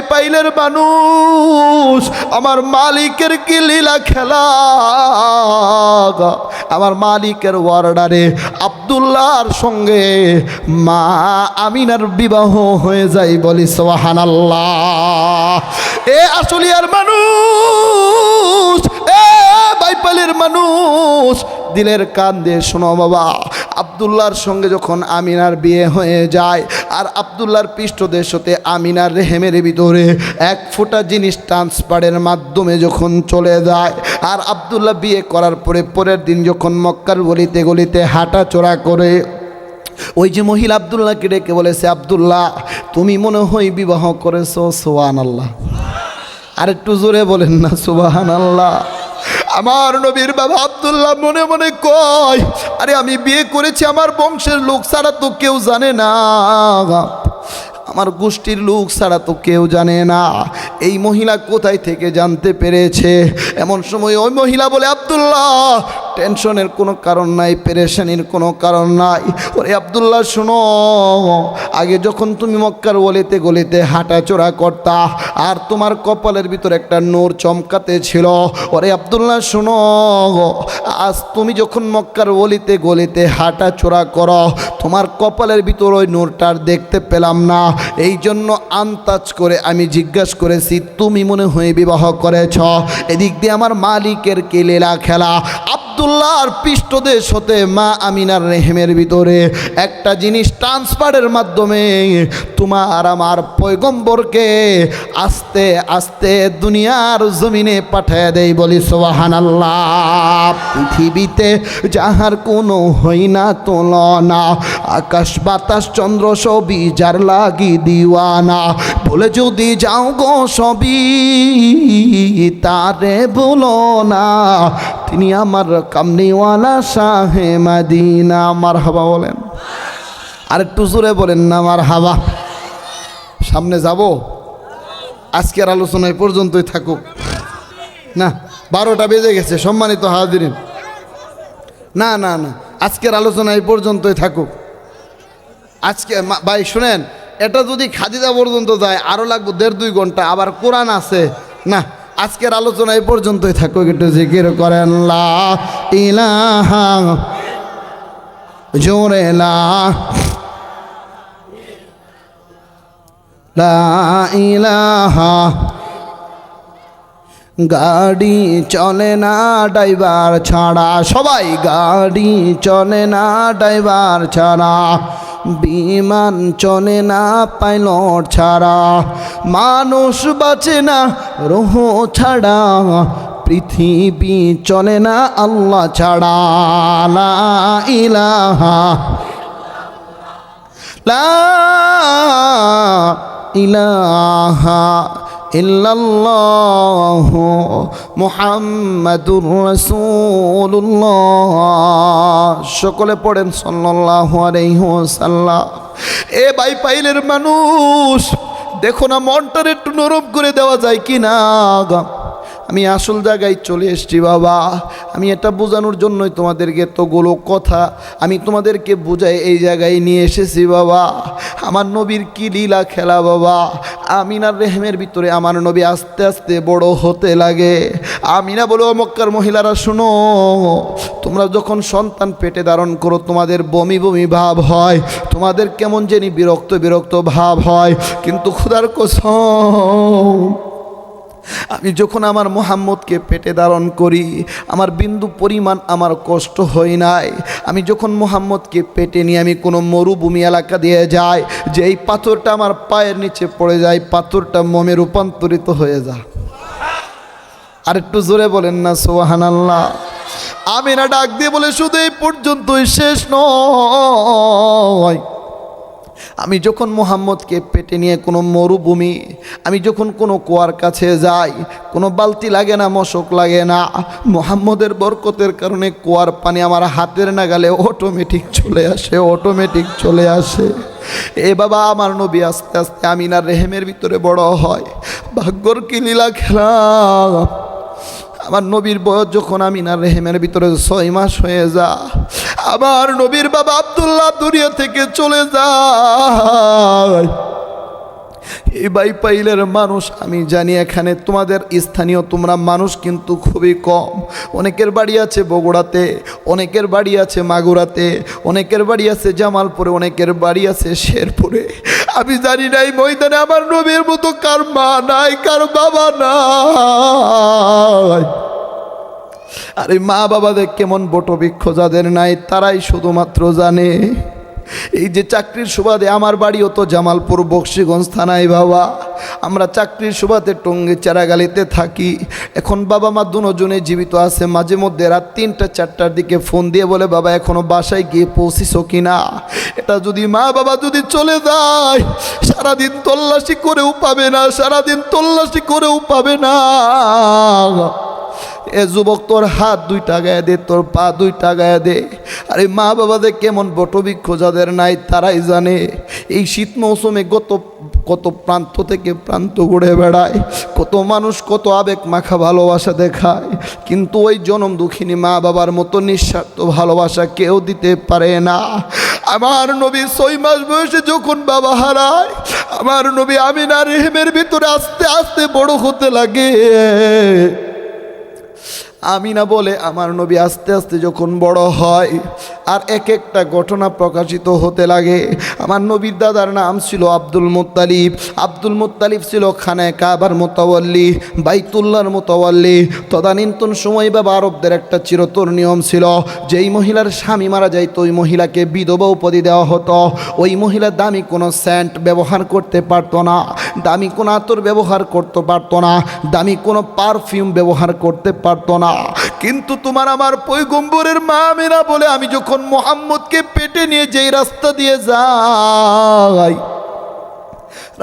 পাইলের মানুষ, আমার মালিকের কি লীলা খেলা। আমার মালিকের ওয়ার্ডারে আব্দুল্লাহর সঙ্গে মা আমিনার বিবাহ হয়ে যায়। বলি সুবহানাল্লাহ। এ আশুলিয়ার মানুষ, এ বাইপালের মানুষ, দিলের কান দিয়ে শোনো বাবা, আব্দুল্লাহর সঙ্গে যখন আমিনার বিয়ে হয়ে যায়, আর আব্দুল্লাহর পৃষ্ঠদেশ হতে আমিনার রেহেমের ভিতরে এক ফোঁটা জিনিস ট্রান্সফারের মাধ্যমে যখন চলে যায়, আর আব্দুল্লাহ বিয়ে করার পরে পরের দিন যখন মক্কার গলিতে গলিতে হাঁটা চড়া করে, ওই যে মহিলা আব্দুল্লাহকে ডেকে বলেছে, আব্দুল্লাহ তুমি মনে হয় বিবাহ করেছো। সুবহানাল্লাহ। আর একটু জোরে বলেন না সুবহানাল্লাহ। আমার নবীর বাবা আব্দুল্লাহ মনে মনে কয়, আরে আমি বিয়ে করেছি, আমার বংশের লোক ছাড়া তো কেউ জানে না, আমার গোষ্ঠীর লোক ছাড়া তো কেউ জানে না, এই মহিলা কোথায় থেকে জানতে পেরেছে। এমন সময় ওই মহিলা বলে, আব্দুল্লাহ টেনশনের কোনো কারণ নাই, পেরেশানির কোনো কারণ নাই। ওরে আব্দুল্লাহ শোনো, আগে যখন তুমি মক্কার গলিতে গলিতে হাঁটাচড়া করতা, আর তোমার কপালের ভিতর একটা নূর চমকাতে ছিল। ওরে আব্দুল্লাহ শোনো, আজ তুমি যখন মক্কার গলিতে গলিতে হাঁটাচড়া করো, তোমার কপালের ভিতর ওই নূরটার দেখতে পেলাম না। এই জন্য আন্তাজ করে আমি জিজ্ঞাসা করেছি, তুমি মনে হয় বিবাহ করেছ। এদিক দিয়ে আমার মালিকের কি লীলা খেলা। আব্দুল্লাহর পৃষ্ঠদেশ হতে মা আমিনার রেহেমের ভিতরে একটা জিনিস ট্রান্সফারের মাধ্যমে তোমার আমার পয়গম্বরকে আস্তে আস্তে দুনিয়ার জমিনে পাঠিয়ে দেয়। বলি সুবহানাল্লাহ। পৃথিবীতে যাহার কোনো হই না তুলনা, আকাশ বাতাস চন্দ্র সবই যার লাগি দিওয়ানা, বলে যদি যাও গো সবই তারে বলো না, তিনি আমার কামনিওয়ালা শাহে মদিনা। মারহাবা বলেন, আর একটু জোরে বলেন না মারহাবা। সামনে যাব, আজকের আলোচনা এই পর্যন্তই থাকুক না, 12টা বেজে গেছে সম্মানিত হাজিরিন। না না না, আজকের আলোচনা এই পর্যন্তই থাকুক। আজকে ভাই শুনেন, এটা যদি খাদিজা পর্যন্ত যায় আরও লাগবে 1.5-2 ঘন্টা, আবার কোরআন আছে না। আজকের আলোচনা এই পর্যন্তই থাকুক। একটু জিকির করেন লা ইলাহা, জোরে লা ইলাহা। গাড়ি চলে না ড্রাইভার ছাড়া, সবাই গাড়ি চলে না ড্রাইভার ছাড়া, বিমান চলে না পাইলট ছাড়া, মানুষ বাঁচে না রুহ ছাড়া, পৃথিবী চলে না আল্লাহ ছাড়া। লা ইলাহা, লা ইলাহা ইল্লাল্লাহু মুহাম্মাদুর রাসূলুল্লাহ। সকলে পড়েন সাল্লাল্লাহু আলাইহি ওয়াসাল্লাম। এ ভাই পাইলের মানুষ, দেখো না মনটার একটু নরম করে দেওয়া যায় কি না। আমি আসল জায়গায় চলে এসেছি বাবা। আমি এটা বোঝানোর জন্যই তোমাদেরকে এতগুলো কথা আমি তোমাদেরকে বুঝাই এই জায়গায় নিয়ে এসেছি বাবা। আমার নবীর কি লীলা খেলা বাবা। আমিনার রেহেমের ভিতরে আমার নবী আস্তে আস্তে বড় হতে লাগে। আমিনা বলো, মক্কার মহিলারা শোনো, তোমরা যখন সন্তান পেটে ধারণ করো তোমাদের বমি বমি ভাব হয়, তোমাদের কেমন জানি বিরক্ত বিরক্ত ভাব হয়, কিন্তু খোদার কসম আমি যখন আমার মুহাম্মদকে পেটে ধারণ করি আমার বিন্দু পরিমাণ আমার কষ্ট হয় নাই। আমি যখন মুহাম্মদকে পেটে নিয়ে আমি কোনো মরুভূমি এলাকা দিয়ে যাই, যে এই পাথরটা আমার পায়ের নিচে পড়ে যায়, পাথরটা মোমে রূপান্তরিত হয়ে যায়। আর একটু জোরে বলেন না সুবহানাল্লাহ। আমিনা ডাক দিয়ে বলে, শুধু এই পর্যন্তই শেষ নয়, আমি যখন মুহাম্মদকে পেটে নিয়ে কোনো মরুভূমি, আমি যখন কোনো কুয়ার কাছে যাই, কোনো বালতি লাগে না, মশক লাগে না, মুহাম্মদের বরকতের কারণে কুয়ার পানি আমার হাতের নাগালে অটোমেটিক চলে আসে, অটোমেটিক চলে আসে। এ বাবা, আমার নবী আস্তে আস্তে আমিনার রেহেমের ভিতরে বড় হয়। ভাগ্যর কি লীলা খেলা। আমার নবীর বয়স যখন আমিনার রেহেমের ভিতরে 6 মাস হয়ে যায়, আমার নবীর বাবা আব্দুল্লাহ দুনিয়া থেকে চলে যায়। এই বাইপাইলের মানুষ আমি জানি এখানে তোমাদের স্থানীয় তোমরা মানুষ কিন্তু খুবই কম। অনেকের বাড়ি আছে বগুড়াতে, অনেকের বাড়ি আছে মাগুরাতে, অনেকের বাড়ি আছে জামালপুরে, অনেকের বাড়ি আছে শেরপুরে। আমি জানি না এই ময়দানে আমার নবীর মতো কার মা নাই, কার বাবা নাই। আর এই মা বাবাদের কেমন বটবৃক্ষ যাদের নাই তারাই শুধুমাত্র জানে। এই যে চাকরির সুবাদে আমার বাড়িও তো জামালপুর বক্সিগঞ্জ থানায় বাবা, আমরা চাকরির সুবাদে টঙ্গী চারাগালিতে থাকি। এখন বাবা মা দুজনে জীবিত আছে। মাঝে মধ্যে রাত 3টা-4টার দিকে ফোন দিয়ে বলে বাবা এখনো বাসায় গিয়ে পৌঁছিস কিনা। এটা যদি মা বাবা যদি চলে যায় সারাদিন তল্লাশি করেও পাবে না, সারাদিন তল্লাশি করেও পাবে না। এ যুবক তোর হাত 2টা গায়ে দে, তোর পা 2টা গায়ে দে। আরে মা বাবাদের কেমন বটবৃক্ষ যাদের নাই তারাই জানে। এই শীত মৌসুমে কত প্রান্ত থেকে প্রান্ত ঘুরে বেড়ায়, কত মানুষ কত আবেগ মাখা ভালোবাসা দেখায়, কিন্তু ওই জনম দুঃখিনী মা বাবার মতো নিঃস্বার্থ ভালোবাসা কেউ দিতে পারে না। আমার নবী 6 মাস বয়সে যখন বাবা হারায়, আমার নবী আমিনার রেহেমের ভিতরে আস্তে আস্তে বড় হতে লাগে। আমিনা বলে আমার নবী আস্তে আস্তে যখন বড় হয় আর এক একটা ঘটনা প্রকাশিত হতে লাগে। আমার নবীর দাদার নাম ছিল আব্দুল মুত্তালিব। আব্দুল মুত্তালিব ছিল খানায় কাবার মোতাওয়াল্লি, বাইতুল্লাহর মোতাওয়াল্লি। তদানীন্তন সময় বাবা আরবদের একটা চিরতর নিয়ম ছিল, যেই মহিলার স্বামী মারা যাইত ওই মহিলাকে বিধবা উপাধি দেওয়া হতো। ওই মহিলা দামি কোনো সেন্ট ব্যবহার করতে পারতো না, দামি কোনো আতর ব্যবহার করতে পারতো না, দামি কোনো পারফিউম ব্যবহার করতে পারতো না। কিন্তু তোমার আমার পয়গম্বরের মা আমিনা বলে আমি যখন মুহাম্মদকে পেটে নিয়ে যেই রাস্তা দিয়ে যাই,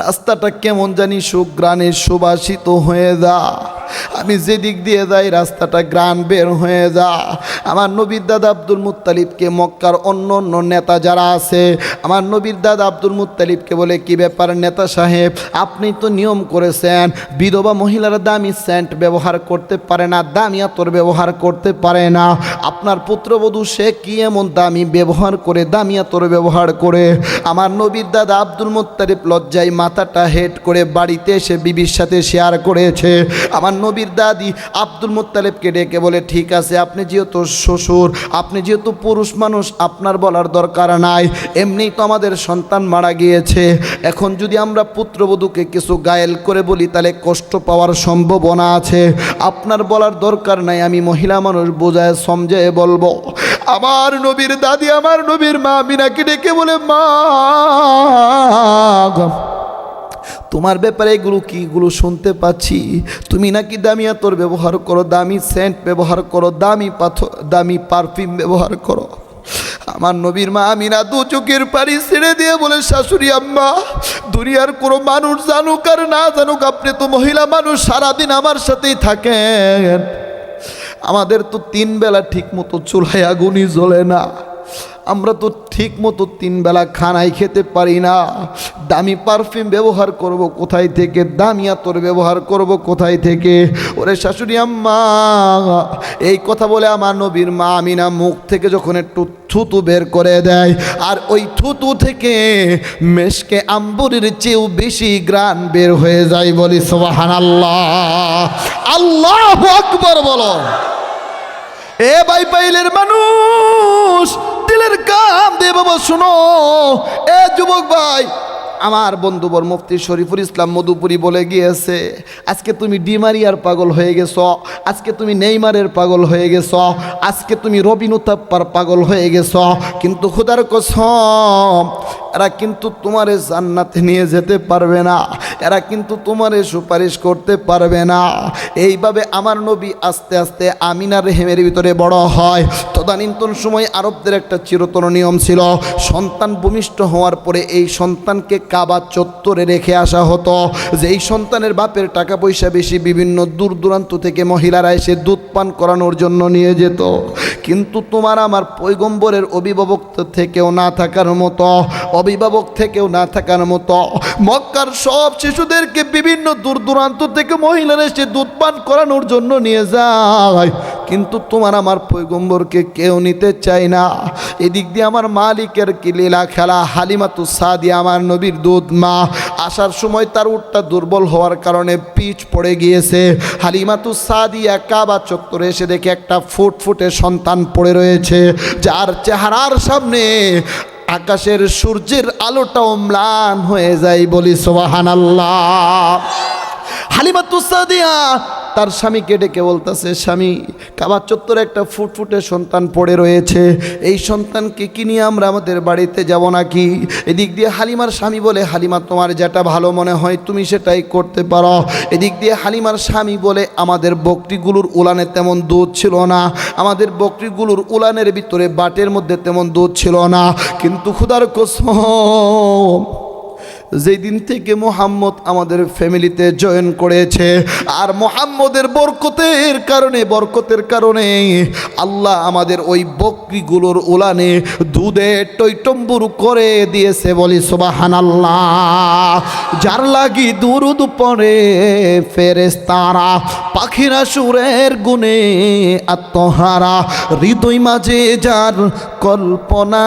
রাস্তাটা কেমন জানি সুগ্রাণে সুবাসিত হয়ে যা। আমি যেদিক দিয়ে যাই রাস্তাটা গ্রান বের হয়ে যা। আমার নবীর দাদা আব্দুল মুত্তালিবকে মক্কার অন্য অন্য নেতা যারা আছে, আমার নবীর দাদা আব্দুল মুত্তালিবকে বলে কি ব্যাপার নেতা সাহেব, আপনি তো নিয়ম করেছেন বিধবা মহিলারা দামি সেন্ট ব্যবহার করতে পারে না, দামি আতর ব্যবহার করতে পারে না। আপনার পুত্রবধূ সে কি এমন দামি ব্যবহার করে, দামি আতর ব্যবহার করে? আমার নবীর দাদা আব্দুল মুত্তালিব লজ্জায় মাথাটা হেড করে বাড়িতে এসে বিবির সাথে শেয়ার করেছে। আমার নবীর দাদি আব্দুল মুত্তালিবকে ডেকে বলে ঠিক আছে, আপনি যেহেতু শ্বশুর, আপনি যেহেতু পুরুষ মানুষ, আপনার বলার দরকার নাই, এমনিই তো আমাদের সন্তান মারা গিয়েছে। এখন যদি আমরা পুত্রবধূকে কিছু গায়েল করে বলি তাহলে কষ্ট পাওয়ার সম্ভাবনা আছে, আপনার বলার দরকার নাই, আমি মহিলা মানুষ বোঝায় সমঝায় বলবো। আমার নবীর দাদি আমার নবীর মা আমিনাকে ডেকে বলে মা তোমার ব্যাপারে এগুলো শুনতে পাচ্ছি, তুমি নাকি দামি আতর ব্যবহার করো, দামি সেন্ট ব্যবহার করো, দামি দামি পারফিউম ব্যবহার করো। আমার নবীর মা আমিনা 2 চোখের পানি ছেড়ে দিয়ে বলে শাশুড়ি আম্মা, দুনিয়ার কোনো মানুষ জানুক আর না জানুক, আপনি তো মহিলা মানুষ, সারাদিন আমার সাথেই থাকেন। আমাদের তো 3 বেলা ঠিক মতো চুলায় আগুনই জ্বলে না, আমরা তো ঠিক মতো 3 বেলা খানাই খেতে পারি না। দামি পারফিউম ব্যবহার করব কোথায় থেকে, দামি আতর ব্যবহার করব কোথায় থেকে? ওরে শাশুড়ি আম্মা, এই কথা বলে আমার নবীর মা আমিনা মুখ থেকে যখন একটু থুতু বের করে দেয়, আর ওই থুতু থেকে মেশকে আম্বরের চেয়েও বেশি গ্রান বের হয়ে যায়। বলি সুবহানাল্লাহ, আল্লাহু আকবার বলো। এ বাইপাইলের মানুষ দিলের কাম দে বাবা, শুনো এ যুবক ভাই, আমার বন্ধুবর মুফতি শরীফুল ইসলাম মধুপুরি বলে গিয়েছে, আজকে তুমি ডিমারিয়ার পাগল হয়ে গেছ, আজকে তুমি নেইমারের পাগল হয়ে গেছ, আজকে তুমি রবিন উতাপ্পার পাগল হয়ে গেছ, কিন্তু খোদার কসম এরা কিন্তু তোমারে জান্নাতে নিয়ে যেতে পারবে না, এরা কিন্তু তোমারে সুপারিশ করতে পারবে না। এইভাবে আমার নবী আস্তে আস্তে আমিনার রেহেমের ভিতরে বড় হয়। তদানীন্তন সময় আরবদের একটা চিরতর নিয়ম ছিল, সন্তান ভূমিষ্ঠ হওয়ার পরে এই সন্তানকে কাবা চত্বরে রেখে আসা হতো। যেই সন্তানের বাপের টাকা পয়সা বেশি, বিভিন্ন দূর দূরান্ত থেকে মহিলারা এসে দুধ পান করানোর জন্য নিয়ে যেত। কিন্তু তোমার আমার পয়গম্বরের অভিভাবক থেকেও না থাকার মতো, অভিভাবক থেকেও না থাকার মতো মক্কার সব শিশুদেরকে বিভিন্ন দূর দূরান্ত থেকে মহিলারা এসে দুধ পান করানোর জন্য নিয়ে যায়। কিন্তু তোমার আমার পয়গম্বরকে কেউ নিতে চায় না। এদিক দিয়ে আমার মালিকের কি লীলা খেলা। হালিমাতুস সাদিয়া আমার নবীর দুধ মা, আসার সময় তার উটটা দুর্বল হওয়ার কারণে পিচ পড়ে গিয়েছে। হালিমাতুস সাদিয়া কাবা চত্বরে এসে দেখে একটা ফুটফুটে সন্তান পড়ে রয়েছে, যার চেহারার সামনে আকাশের সূর্যের আলোটাও ম্লান হয়ে যায়। বলি সুবহানাল্লাহ। হালিমাতুস সাদিয়া তার স্বামীকে ডেকে বলতেছে, স্বামী, কাবা চত্বরে একটা ফুটফুটে সন্তান পড়ে রয়েছে, এই সন্তানকে কি নিয়ে আমরা আমাদের বাড়িতে যাব নাকি? এদিক দিয়ে হালিমার স্বামী বলে, হালিমা, তোমার যেটা ভালো মনে হয় তুমি সেটাই করতে পারো। এদিক দিয়ে হালিমার স্বামী বলে, আমাদের বকরিগুলোর উলানে তেমন দুধ ছিল না, আমাদের বকরিগুলোর উলানের ভিতরে বাটের মধ্যে তেমন দুধ ছিল না, কিন্তু খোদার কসম, যেই দিন থেকে মুহাম্মদ আমাদের ফ্যামিলিতে জয়েন করেছে, আর মুহাম্মদের বরকতের কারণে আল্লাহ আমাদের ওই বকরিগুলোর উলানে দুধে টইটম্বুর করে দিয়েছে। বলি সুবহানাল্লাহ। যার লাগি দুরুদ পড়ে ফেরেশতারা, পাখিরা সুরের গুণে আত্মহারা, হৃদয় মাঝে যার কল্পনা,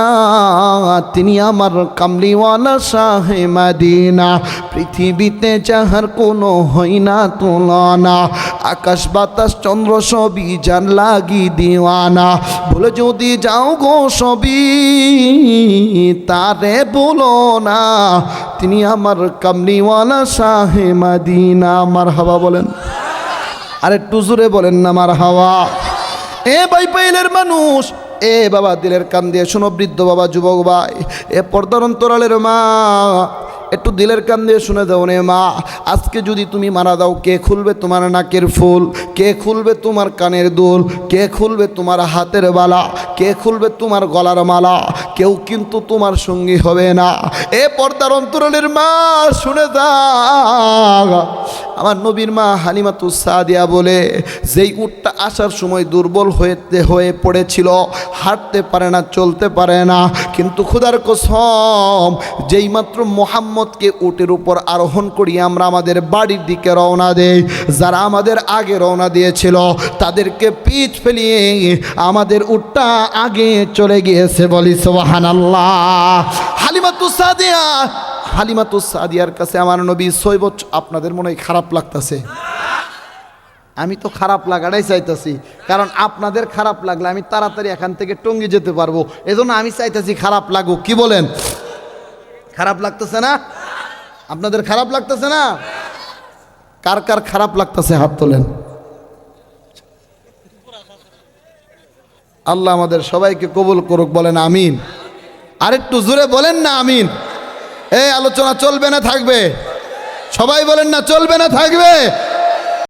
তিনি আমার কামলিওয়ালা শাহে মদিনা। পৃথিবীতে যাহার কোনো হয় না তুলনা, আকাশ বাতাস চন্দ্র সবই যার লাগি দিওয়ানা। বলে যদি যাও গো সবই তারে বলো না, তিনি আমার কামলিওয়ালা শাহে মদিনা। মারহাবা বলেন, আর একটু জোরে বলেন না মারহাবা। এ ভাই পাইলের মানুষ, এ বাবা দিলের কান দিয়ে শোনো, বৃদ্ধ বাবা, যুবক ভাই, এ পর্দার অন্তরালের মা, একটু দিলের কান দিয়ে শুনে দাও রে মা। আজকে যদি তুমি মারা দাও, কে খুলবে তোমার নাকের ফুল? কে খুলবে তোমার কানের দুল? কে খুলবে তোমার হাতের বালা? কে খুলবে তোমার গলার মালা? কেউ কিন্তু তোমার সঙ্গী হবে না। এ পর্দার অন্তরালের মা, শুনে দাও, আমার নবীর মা হালিমাতুস সাদিয়া বলে, যেই উটটা আসার সময় দুর্বল হয়ে পড়েছিল, হাঁটতে পারে না, চলতে পারে না, কিন্তু খোদার কসম, যেই মাত্র মুহাম্মদকে উটের উপর আরোহণ করিয়ে আমরা আমাদের বাড়ির দিকে রওনা দেই, যারা আমাদের আগে রওনা দিয়েছিল তাদেরকে পিঠ ফেলিয়ে আমাদের উটটা আগে চলে গিয়েছে। বলি সুবহানাল্লাহ। হালিমাতুস সাদিয়ার কাছে আমার নবী 6 বছর। আপনাদের মনে হয় খারাপ লাগতেছে? আমি তো খারাপ লাগাটাই চাইতেছি, কারণ আপনাদের খারাপ লাগলে আমি তাড়াতাড়ি এখান থেকে টঙ্গি যেতে পারবো, এজন্য আমি চাইতেছি খারাপ লাগুক। কি বলেন? খারাপ লাগতেছে না? আপনাদের খারাপ লাগতেছে না? কার কার খারাপ লাগতেছে হাত তোলেন। আল্লাহ আমাদের সবাইকে কবুল করুক, বলেন আমিন। আরেকটু জোরে বলেন না আমিন। এই আলোচনা চলবে না থাকবে? সবাই বলেন না চলবে না থাকবে?